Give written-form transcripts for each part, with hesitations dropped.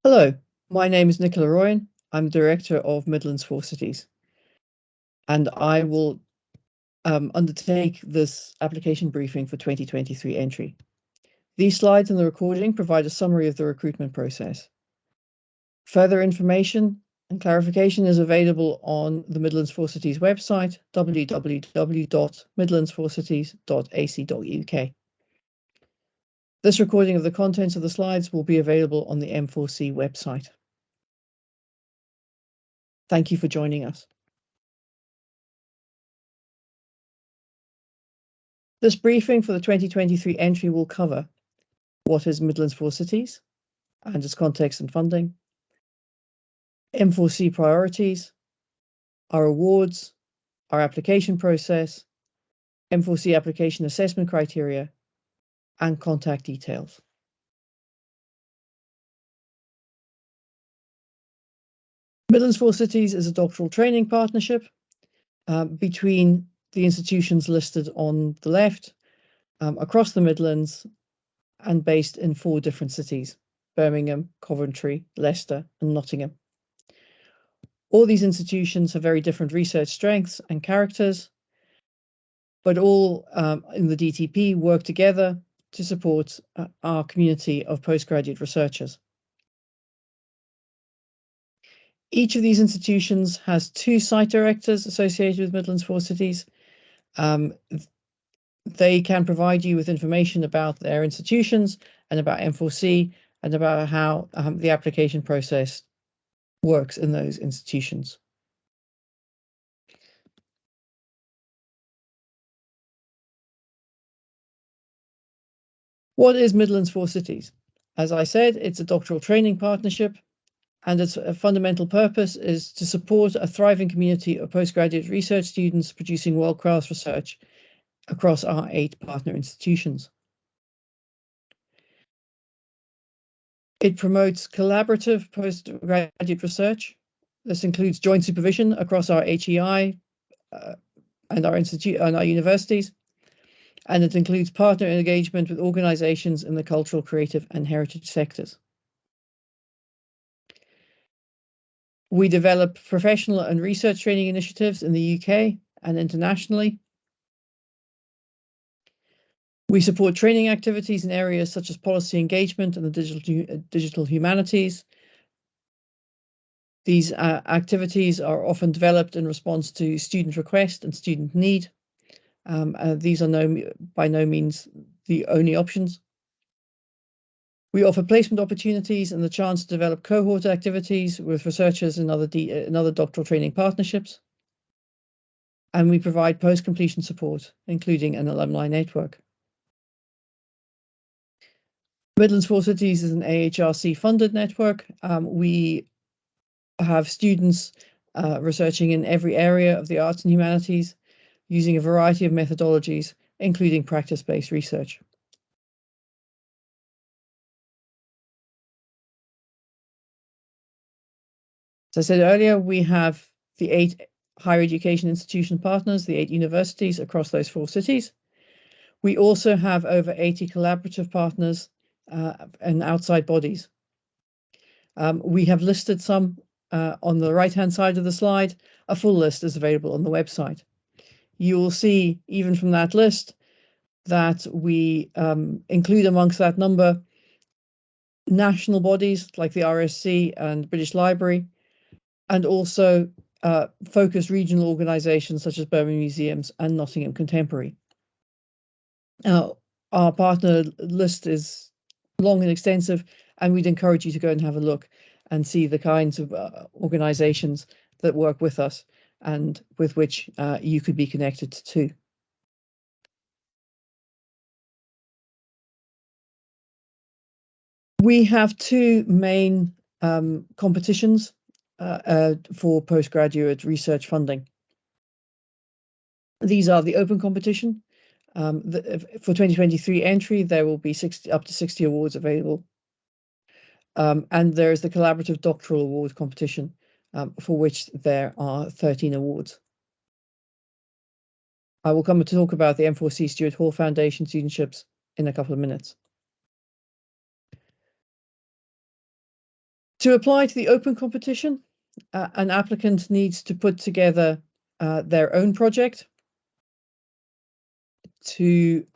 Hello, my name is Nicola Royan. I'm Director of Midlands 4 Cities, and I will undertake this application briefing for 2023 entry. These slides and the recording provide a summary of the recruitment process. Further information and clarification is available on the Midlands 4 Cities website, www.midlands4cities.ac.uk. This recording of the contents of the slides will be available on the M4C website. Thank you for joining us. This briefing for the 2023 entry will cover what is Midlands 4 Cities and its context and funding, M4C priorities, our awards, our application process, M4C application assessment criteria, and contact details. Midlands 4 Cities is a doctoral training partnership between the institutions listed on the left across the Midlands and based in 4 different cities: Birmingham, Coventry, Leicester, and Nottingham. All these institutions have very different research strengths and characters, but all in the DTP work together to support our community of postgraduate researchers. Each of these institutions has 2 site directors associated with Midlands 4 Cities. They can provide you with information about their institutions and about M4C and about how the application process works in those institutions. What is Midlands 4 Cities? As I said, it's a doctoral training partnership, and its fundamental purpose is to support a thriving community of postgraduate research students producing world-class research across our 8 partner institutions. It promotes collaborative postgraduate research. This includes joint supervision across our HEI and our institute and our universities, and it includes partner engagement with organizations in the cultural, creative, and heritage sectors. We develop professional and research training initiatives in the UK and internationally. We support training activities in areas such as policy engagement and the digital humanities. These activities are often developed in response to student request and student need. These are by no means the only options. We offer placement opportunities and the chance to develop cohort activities with researchers in other doctoral training partnerships. And we provide post-completion support, including an alumni network. Midlands 4 Cities is an AHRC-funded network. We have students researching in every area of the arts and humanities using a variety of methodologies, including practice-based research. As I said earlier, we have the 8 higher education institution partners, the 8 universities across those 4 cities. We also have over 80 collaborative partners and outside bodies. We have listed some on the right-hand side of the slide. A full list is available on the website. You will see, even from that list, that we include amongst that number national bodies like the RSC and British Library, and also focused regional organisations such as Birmingham Museums and Nottingham Contemporary. Our partner list is long and extensive, and we'd encourage you to go and have a look and see the kinds of organisations that work with us and with which you could be connected to. We have 2 main competitions for postgraduate research funding. These are the open competition. For 2023 entry, there will be up to 60 awards available. And there is the collaborative doctoral award competition, for which there are 13 awards. I will come to talk about the M4C Stuart Hall Foundation studentships in a couple of minutes. To apply to the open competition, an applicant needs to put together their own project to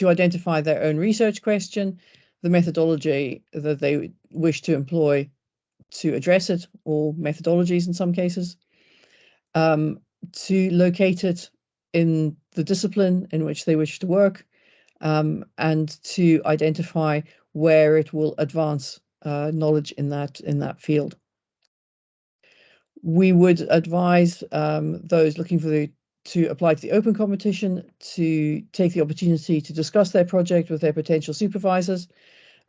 identify their own research question, the methodology that they wish to employ to address it, or methodologies in some cases, to locate it in the discipline in which they wish to work, and to identify where it will advance knowledge in that field. We would advise those looking to apply to the open competition to take the opportunity to discuss their project with their potential supervisors,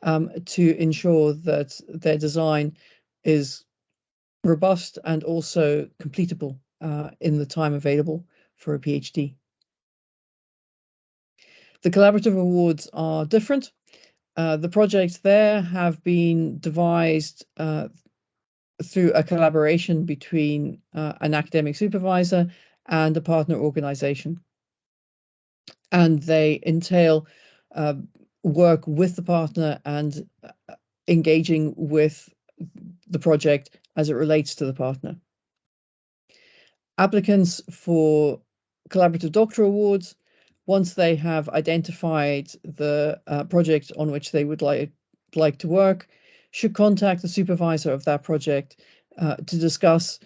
to ensure that their design is robust and also completable in the time available for a PhD. The collaborative awards are different. The projects there have been devised through a collaboration between an academic supervisor and a partner organization. And they entail work with the partner and engaging with the project as it relates to the partner. Applicants for collaborative doctoral awards, once they have identified the project on which they would like to work, should contact the supervisor of that project to discuss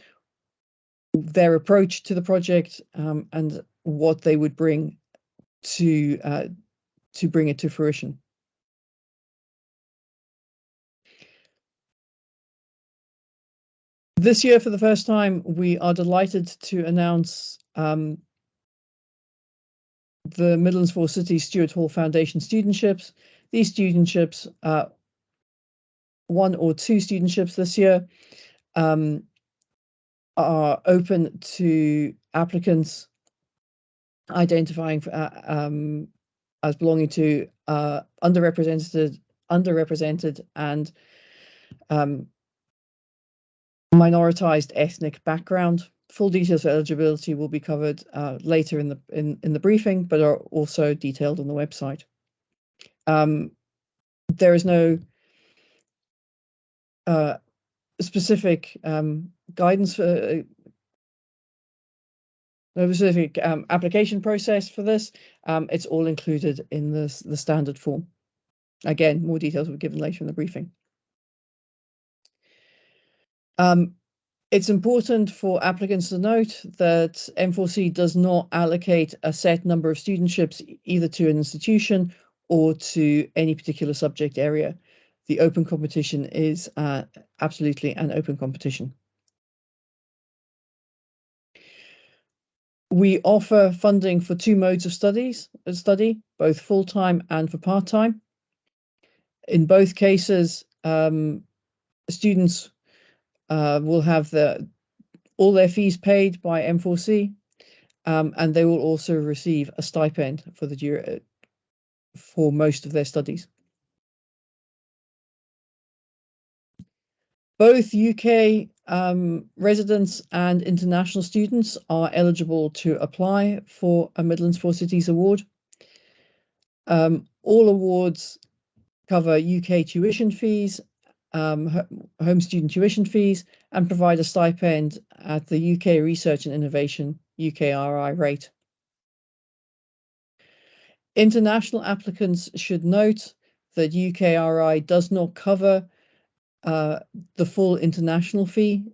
their approach to the project and what they would bring to bring it to fruition. This year, for the first time, we are delighted to announce the Midlands Four Cities Stuart Hall Foundation studentships. These studentships, one or two studentships this year, are open to applicants identifying as belonging to underrepresented and minoritized ethnic background. Full details of eligibility will be covered later in the briefing, but are also detailed on the website. There is no specific guidance for no specific application process for this. It's all included in the standard form. Again, more details will be given later in the briefing. It's important for applicants to note that M4C does not allocate a set number of studentships either to an institution or to any particular subject area. The open competition is absolutely an open competition. We offer funding for two modes of study, both full-time and for part-time. In both cases, students will have all their fees paid by M4C, and they will also receive a stipend for most of their studies. Both UK residents and international students are eligible to apply for a Midlands Four Cities award. All awards cover UK tuition fees, home student tuition fees, and provide a stipend at the UK Research and Innovation UKRI rate. International applicants should note that UKRI does not cover the full international fee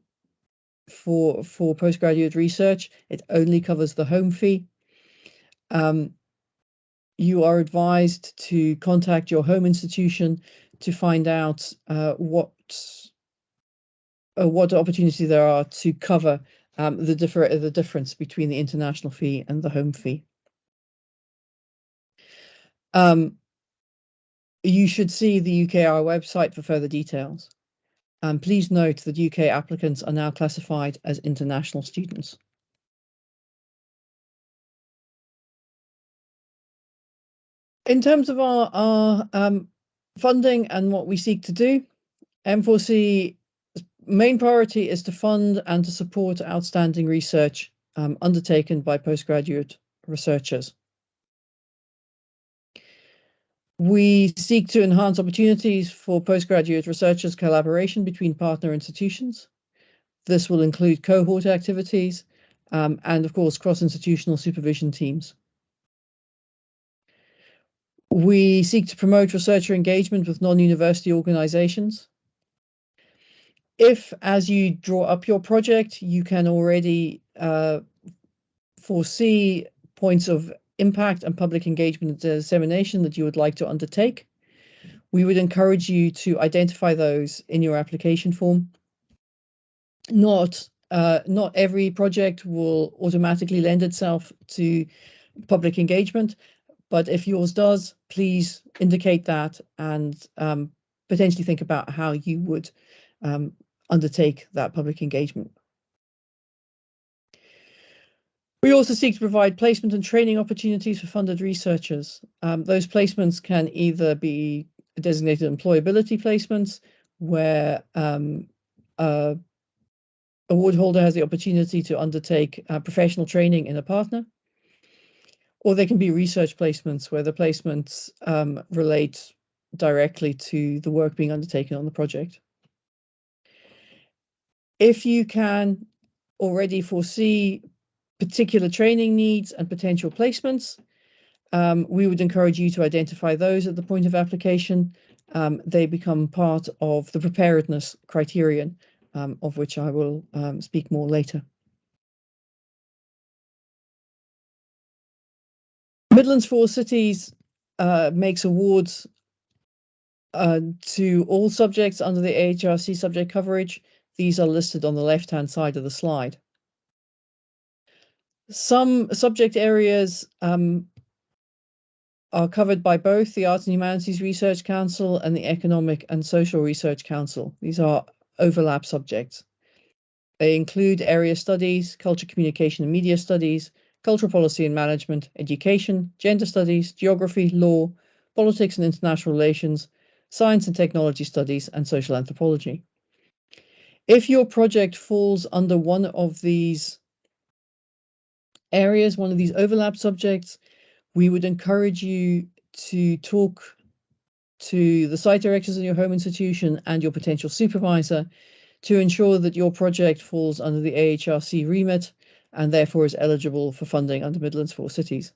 for postgraduate research. It only covers the home fee. You are advised to contact your home institution to find out what opportunity there are to cover the difference between the international fee and the home fee. You should see the UKRI website for further details. Please note that UK applicants are now classified as international students. In terms of our funding and what we seek to do, M4C main priority is to fund and to support outstanding research undertaken by postgraduate researchers. We seek to enhance opportunities for postgraduate researchers' collaboration between partner institutions. This will include cohort activities and, of course, cross-institutional supervision teams. We seek to promote researcher engagement with non-university organizations. If, as you draw up your project, you can already foresee points of impact and public engagement and dissemination that you would like to undertake, we would encourage you to identify those in your application form. Not every project will automatically lend itself to public engagement, but if yours does, please indicate that and potentially think about how you would undertake that public engagement. We also seek to provide placement and training opportunities for funded researchers. Those placements can either be designated employability placements, where a award holder has the opportunity to undertake professional training in a partner, or they can be research placements where the placements relate directly to the work being undertaken on the project. If you can already foresee particular training needs and potential placements, we would encourage you to identify those at the point of application. They become part of the preparedness criterion, of which I will speak more later. Midlands 4 Cities makes awards to all subjects under the AHRC subject coverage. These are listed on the left-hand side of the slide. Some subject areas are covered by both the Arts and Humanities Research Council and the Economic and Social Research Council. These are overlap subjects. They include area studies, culture, communication and media studies, cultural policy and management, education, gender studies, geography, law, politics and international relations, science and technology studies, and social anthropology. If your project falls under one of these areas, one of these overlap subjects, we would encourage you to talk to the site directors in your home institution and your potential supervisor to ensure that your project falls under the AHRC remit and therefore is eligible for funding under Midlands 4 Cities.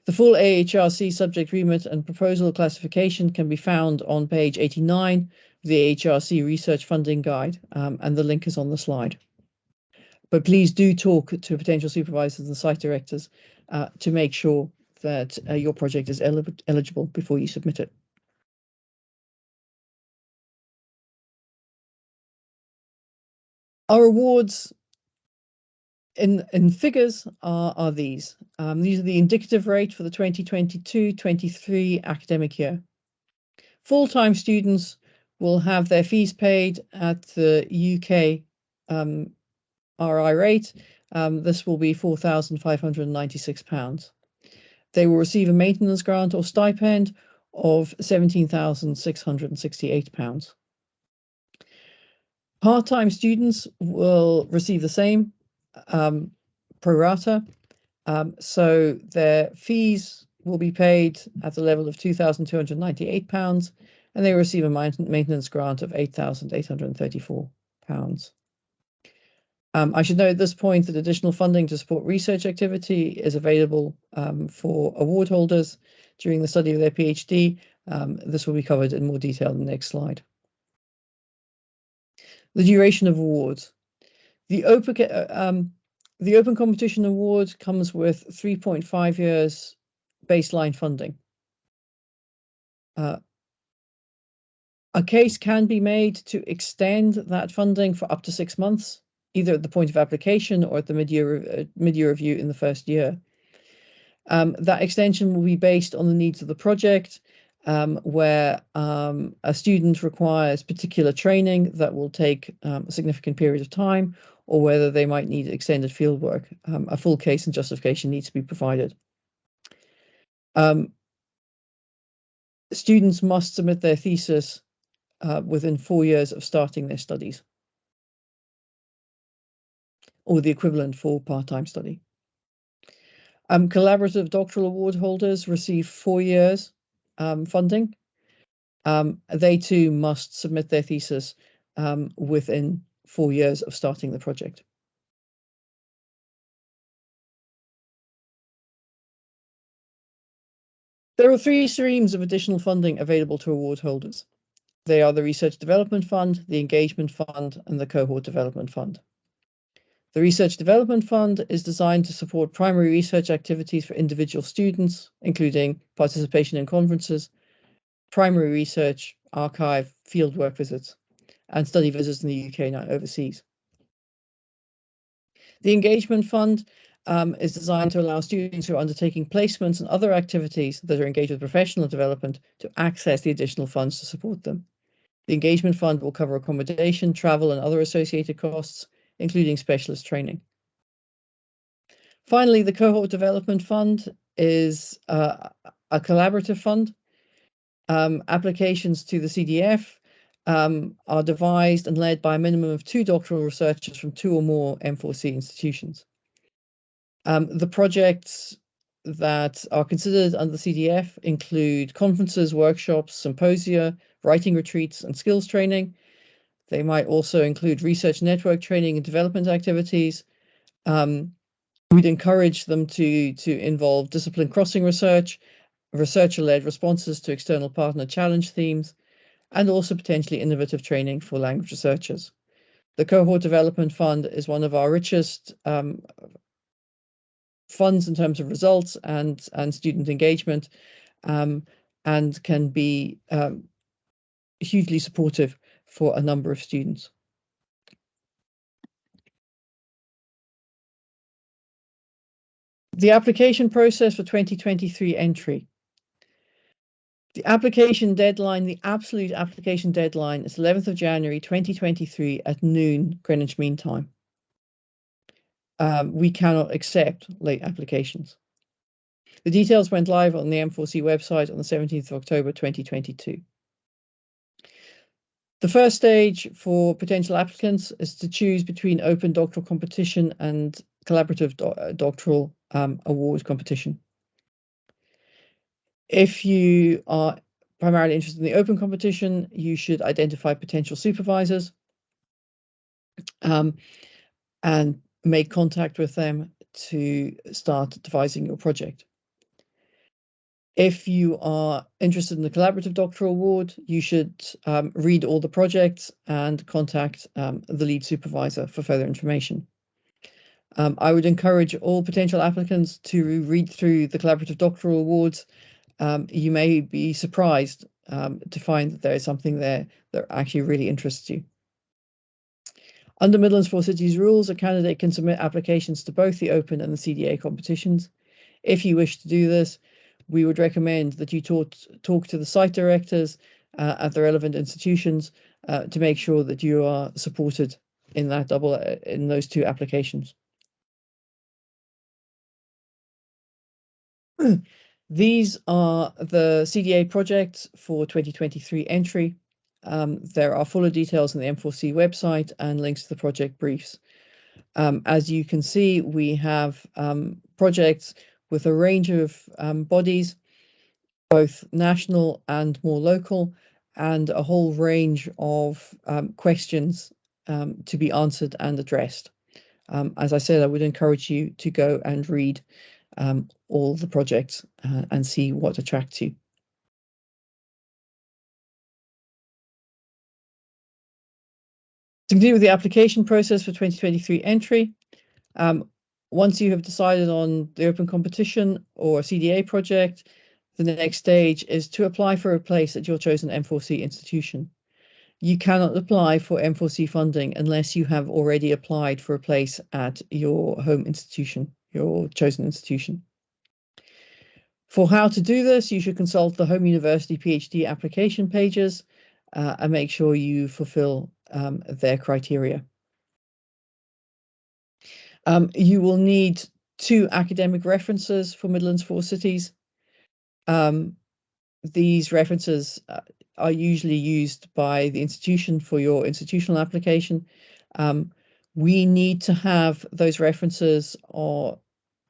The full AHRC subject remit and proposal classification can be found on page 89 of the AHRC Research Funding Guide, and the link is on the slide. But please do talk to potential supervisors and site directors to make sure that your project is eligible before you submit it. Our awards in figures are these. These are the indicative rate for the 2022-23 academic year. Full-time students will have their fees paid at the UK RI rate. This will be £4,596. They will receive a maintenance grant or stipend of £17,668. Part-time students will receive the same pro rata. So their fees will be paid at the level of £2,298, and they receive a maintenance grant of £8,834. I should note at this point that additional funding to support research activity is available for award holders during the study of their PhD. This will be covered in more detail in the next slide. The duration of awards. The Open Competition Award comes with 3.5 years baseline funding. A case can be made to extend that funding for up to 6 months, either at the point of application or at the mid-year review in the first year. That extension will be based on the needs of the project, where a student requires particular training that will take a significant period of time, or whether they might need extended fieldwork. A full case and justification needs to be provided. Students must submit their thesis within 4 years of starting their studies, or the equivalent for part-time study. Collaborative doctoral award holders receive 4 years funding, they too must submit their thesis within 4 years of starting the project. There are 3 streams of additional funding available to award holders. They are the Research Development Fund, the Engagement Fund, and the Cohort Development Fund. The Research Development Fund is designed to support primary research activities for individual students, including participation in conferences, primary research, archive, fieldwork visits, and study visits in the UK and overseas. The Engagement Fund is designed to allow students who are undertaking placements and other activities that are engaged with professional development to access the additional funds to support them. The Engagement Fund will cover accommodation, travel, and other associated costs, including specialist training. Finally, the Cohort Development Fund is a collaborative fund. Applications to the CDF are devised and led by a minimum of 2 doctoral researchers from 2 or more M4C institutions. The projects that are considered under the CDF include conferences, workshops, symposia, writing retreats, and skills training. They might also include research network training and development activities. We'd encourage them to involve discipline crossing research, researcher-led responses to external partner challenge themes, and also potentially innovative training for language researchers. The Cohort Development Fund is one of our richest funds in terms of results and student engagement, and can be hugely supportive for a number of students. The application process for 2023 entry. The application deadline, the absolute application deadline, is 11th of January 2023 at noon Greenwich Mean Time. We cannot accept late applications. The details went live on the M4C website on the 17th of October 2022. The first stage for potential applicants is to choose between open doctoral competition and collaborative doctoral award competition. If you are primarily interested in the open competition, you should identify potential supervisors and make contact with them to start devising your project. If you are interested in the collaborative doctoral award, you should read all the projects and contact the lead supervisor for further information. I would encourage all potential applicants to read through the collaborative doctoral awards. You may be surprised to find that there is something there that actually really interests you. Under Midlands 4 Cities rules, a candidate can submit applications to both the open and the CDA competitions. If you wish to do this, we would recommend that you talk to the site directors at the relevant institutions to make sure that you are supported in that in those 2 applications. These are the CDA projects for 2023 entry. There are fuller details on the M4C website and links to the project briefs. As you can see, we have projects with a range of bodies, both national and more local, and a whole range of questions to be answered and addressed. As I said, I would encourage you to go and read all the projects and see what attracts you. To continue with the application process for 2023 entry, once you have decided on the open competition or CDA project, the next stage is to apply for a place at your chosen M4C institution. You cannot apply for M4C funding unless you have already applied for a place at your home institution, your chosen institution. For how to do this, you should consult the Home University PhD application pages and make sure you fulfill their criteria. You will need 2 academic references for Midlands 4 Cities. These references are usually used by the institution for your institutional application. We need to have those references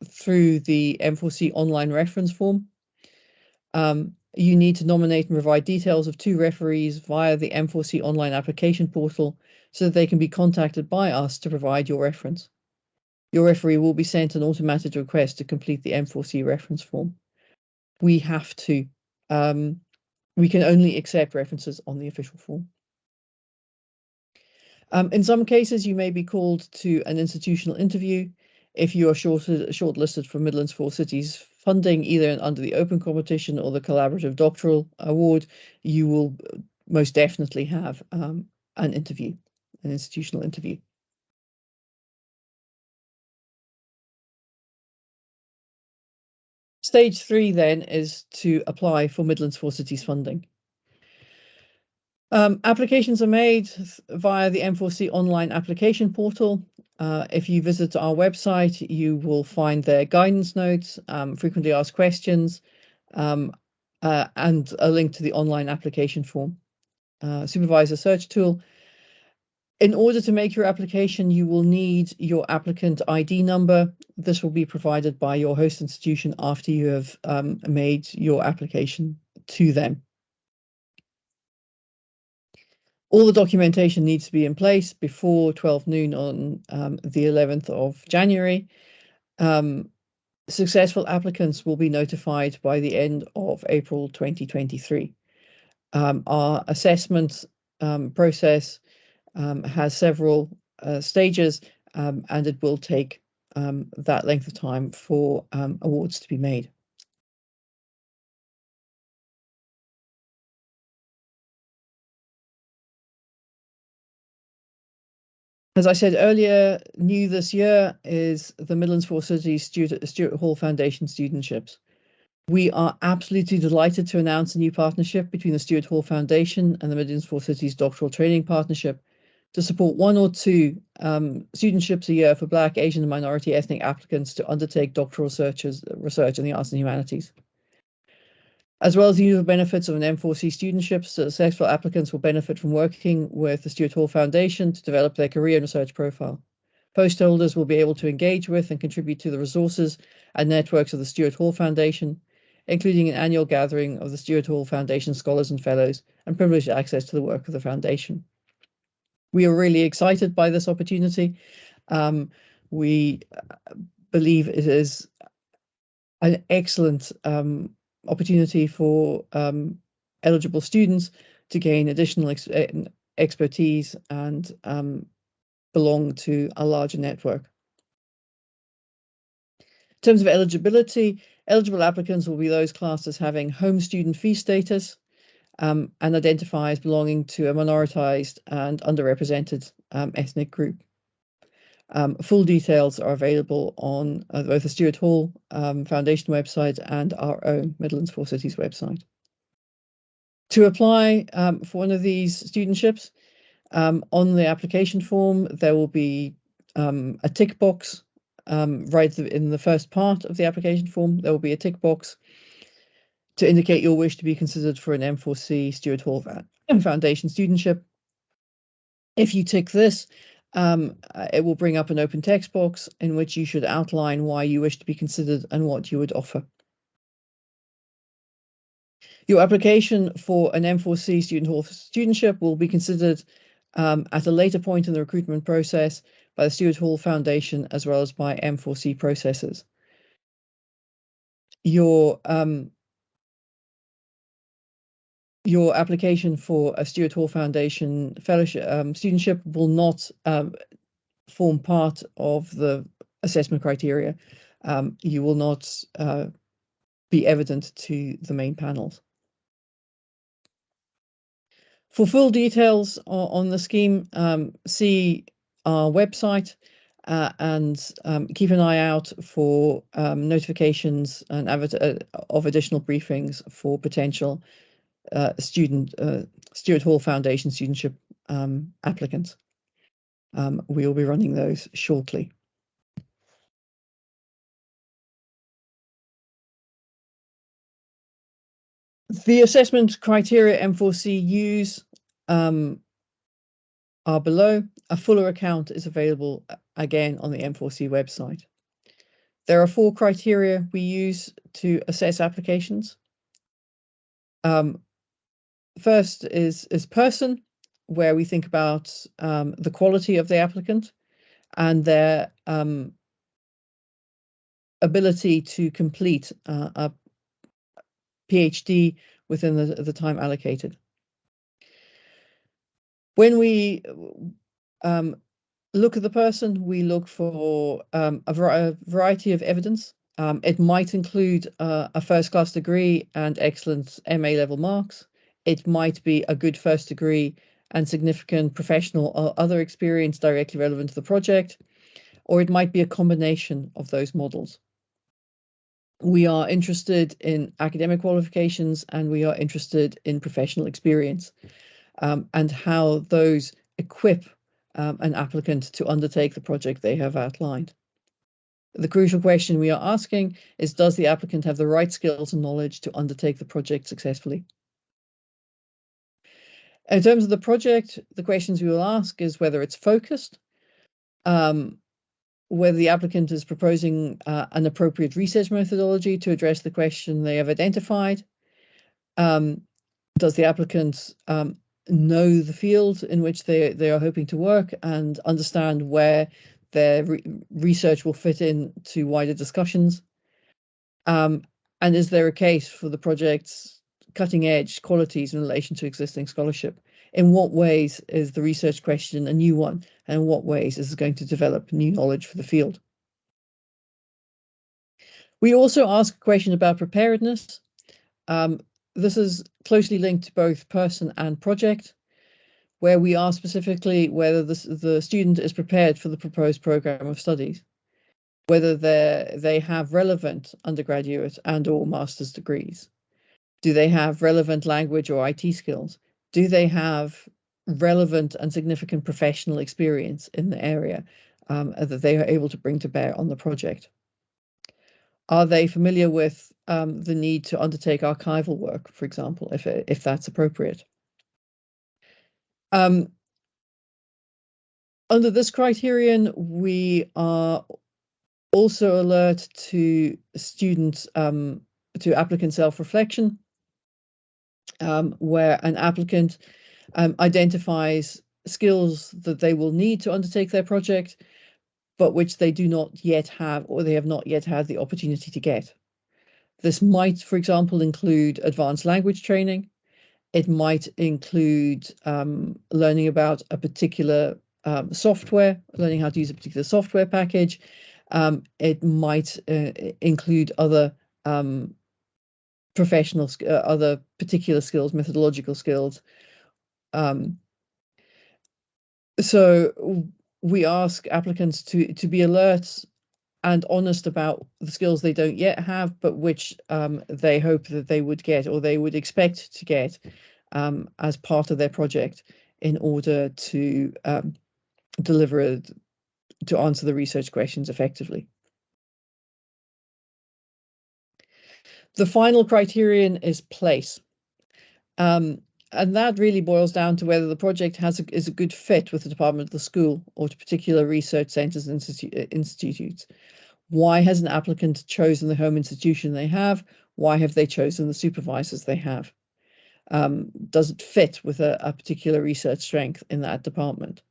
through the M4C online reference form. You need to nominate and provide details of 2 referees via the M4C online application portal so that they can be contacted by us to provide your reference. Your referee will be sent an automated request to complete the M4C reference form. We have to, we can only accept references on the official form. In some cases, you may be called to an institutional interview. If you are shortlisted for Midlands 4 Cities funding, either under the open competition or the collaborative doctoral award, you will most definitely have an interview, an institutional interview. Stage 3 then is to apply for Midlands 4 Cities funding. Applications are made via the M4C online application portal. If you visit our website, you will find their guidance notes, frequently asked questions, and a link to the online application form. Supervisor search tool. In order to make your application, you will need your applicant ID number. This will be provided by your host institution after you have made your application to them. All the documentation needs to be in place before 12 noon on the 11th of January. Successful applicants will be notified by the end of April 2023. Our assessment process has several stages, and it will take that length of time for awards to be made. As I said earlier, new this year is the Midlands 4 Cities Stuart Hall Foundation Studentships. We are absolutely delighted to announce a new partnership between the Stuart Hall Foundation and the Midlands 4 Cities Doctoral Training Partnership to support 1 or 2 studentships a year for Black, Asian, and minority ethnic applicants to undertake doctoral research in the arts and humanities. As well as the usual benefits of an M4C studentship, successful applicants will benefit from working with the Stuart Hall Foundation to develop their career and research profile. Post holders will be able to engage with and contribute to the resources and networks of the Stuart Hall Foundation, including an annual gathering of the Stuart Hall Foundation Scholars and Fellows, and privileged access to the work of the Foundation. We are really excited by this opportunity. We believe it is an excellent opportunity for eligible students to gain additional expertise and belong to a larger network. In terms of eligibility, eligible applicants will be those classed as having home student fee status and identify as belonging to a minoritized and underrepresented ethnic group. Full details are available on both the Stuart Hall Foundation website and our own Midlands 4 Cities website. To apply for one of these studentships, on the application form, there will be a tick box right in the first part of the application form. There will be a tick box to indicate your wish to be considered for an M4C Stuart Hall Foundation studentship. If you tick this, it will bring up an open text box in which you should outline why you wish to be considered and what you would offer. Your application for an M4C Student Hall studentship will be considered at a later point in the recruitment process by the Stuart Hall Foundation as well as by M4C processors. Your application for a Stuart Hall Foundation fellowship studentship will not form part of the assessment criteria. You will not be evident to the main panels. For full details on the scheme, see our website and keep an eye out for notifications and of additional briefings for potential Stuart Hall Foundation studentship applicants. We will be running those shortly. The assessment criteria M4C use are below. A fuller account is available again on the M4C website. There are 4 criteria we use to assess applications. First is person, where we think about the quality of the applicant and their ability to complete a PhD within the time allocated. When we look at the person, we look for a variety of evidence. It might include a first-class degree and excellent MA level marks. It might be a good first degree and significant professional or other experience directly relevant to the project, or it might be a combination of those models. We are interested in academic qualifications and we are interested in professional experience, and how those equip an applicant to undertake the project they have outlined. The crucial question we are asking is, does the applicant have the right skills and knowledge to undertake the project successfully? In terms of the project, the questions we will ask is whether it's focused, whether the applicant is proposing an appropriate research methodology to address the question they have identified. Does the applicant know the field in which they are hoping to work and understand where their research will fit in to wider discussions? And is there a case for the project's cutting edge qualities in relation to existing scholarship? In what ways is the research question a new one? And in what ways is it going to develop new knowledge for the field? We also ask a question about preparedness. This is closely linked to both person and project, where we ask specifically whether the student is prepared for the proposed program of studies, whether they have relevant undergraduate and or master's degrees. Do they have relevant language or IT skills? Do they have relevant and significant professional experience in the area that they are able to bring to bear on the project? Are they familiar with the need to undertake archival work, for example, if that's appropriate? Under this criterion, we are also alert to students, to applicant self-reflection, where an applicant identifies skills that they will need to undertake their project, but which they do not yet have, or they have not yet had the opportunity to get. This might, for example, include advanced language training. It might include learning about a particular software, learning how to use a particular software package. It might include other professional, other particular skills, methodological skills. So we ask applicants to be alert and honest about the skills they don't yet have, but which they hope that they would get or they would expect to get as part of their project in order to to answer the research questions effectively. The final criterion is place. And that really boils down to whether the project is a good fit with the department of the school or to particular research centres and institutes. Why has an applicant chosen the home institution they have? Why have they chosen the supervisors they have? Does it fit with a particular research strength in that department?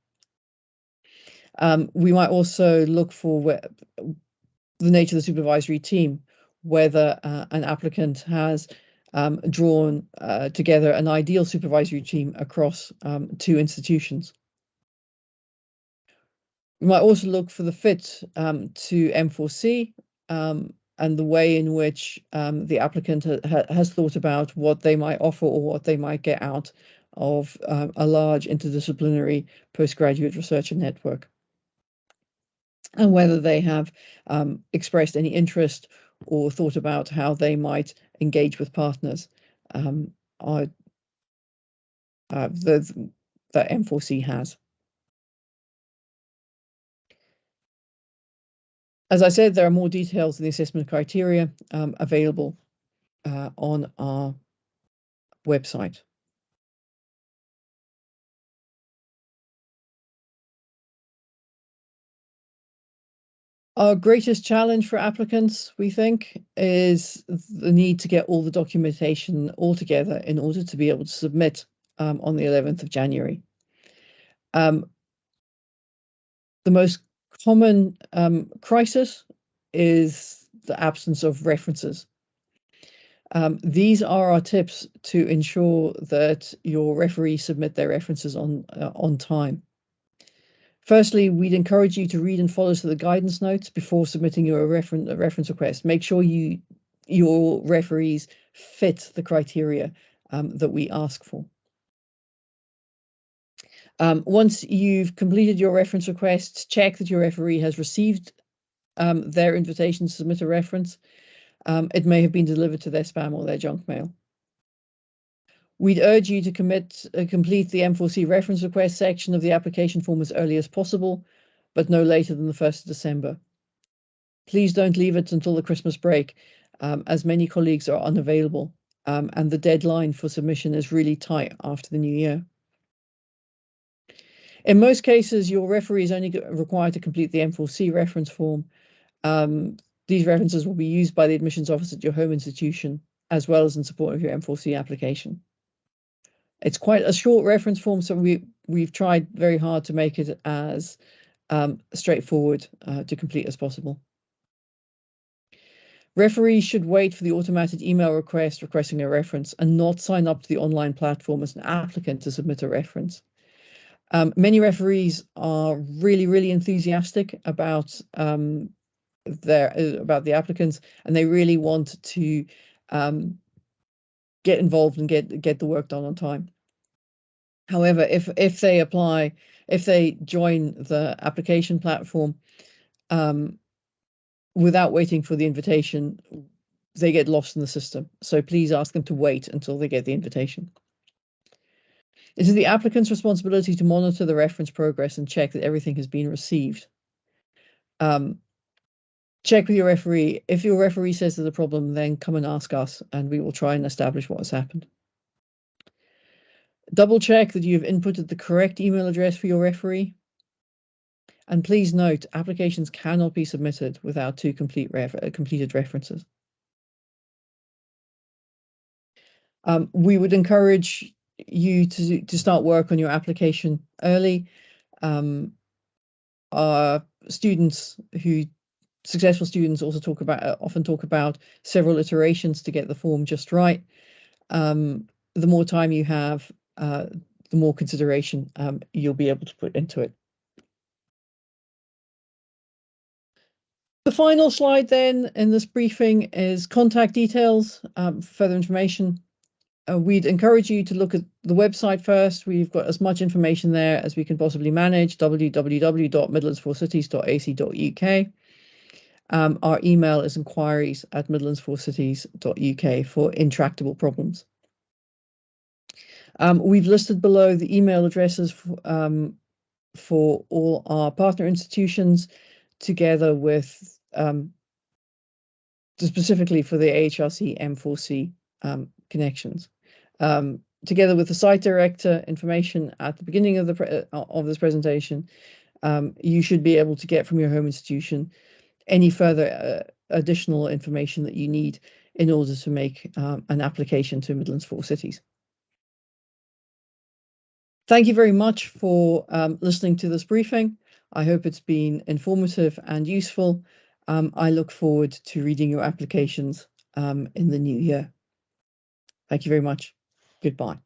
We might also look for the nature of the supervisory team, whether an applicant has drawn together an ideal supervisory team across two institutions. We might also look for the fit to M4C and the way in which the applicant has thought about what they might offer or what they might get out of a large interdisciplinary postgraduate researcher network, and whether they have expressed any interest or thought about how they might engage with partners that M4C has. As I said, there are more details in the assessment criteria available on our website. Our greatest challenge for applicants, we think, is the need to get all the documentation all together in order to be able to submit on the 11th of January. The most common crisis is the absence of references. These are our tips to ensure that your referees submit their references on time. Firstly, we'd encourage you to read and follow the guidance notes before submitting your reference request. Make sure your referees fit the criteria that we ask for. Once you've completed your reference request, check that your referee has received their invitation to submit a reference. It may have been delivered to their spam or their junk mail. We'd urge you to complete the M4C reference request section of the application form as early as possible, but no later than the 1st of December. Please don't leave it until the Christmas break, as many colleagues are unavailable, and the deadline for submission is really tight after the new year. In most cases, your referee is only required to complete the M4C reference form. These references will be used by the admissions office at your home institution, as well as in support of your M4C application. It's quite a short reference form, so we've tried very hard to make it as straightforward to complete as possible. Referees should wait for the automated email request requesting a reference and not sign up to the online platform as an applicant to submit a reference. Many referees are really enthusiastic about the applicants, and they really want to get involved and get the work done on time. However, if they join the application platform without waiting for the invitation, they get lost in the system. So please ask them to wait until they get the invitation. It is the applicant's responsibility to monitor the reference progress and check that everything has been received. Check with your referee. If your referee says there's a problem, then come and ask us, and we will try and establish what has happened. Double check that you've inputted the correct email address for your referee. And please note, applications cannot be submitted without two completed references. We would encourage you to start work on your application early. Our successful students also often talk about several iterations to get the form just right. The more time you have, the more consideration you'll be able to put into it. The final slide then in this briefing is contact details for further information. We'd encourage you to look at the website first. We've got as much information there as we can possibly manage, www.midlands4cities.ac.uk. Our email is inquiries@midlands4cities.uk for intractable problems. We've listed below the email addresses for all our partner institutions, together with specifically for the AHRC M4C connections. Together with the site director information at the beginning of this presentation, you should be able to get from your home institution any further additional information that you need in order to make an application to Midlands 4 Cities. Thank you very much for listening to this briefing. I hope it's been informative and useful. I look forward to reading your applications in the new year. Thank you very much. Goodbye.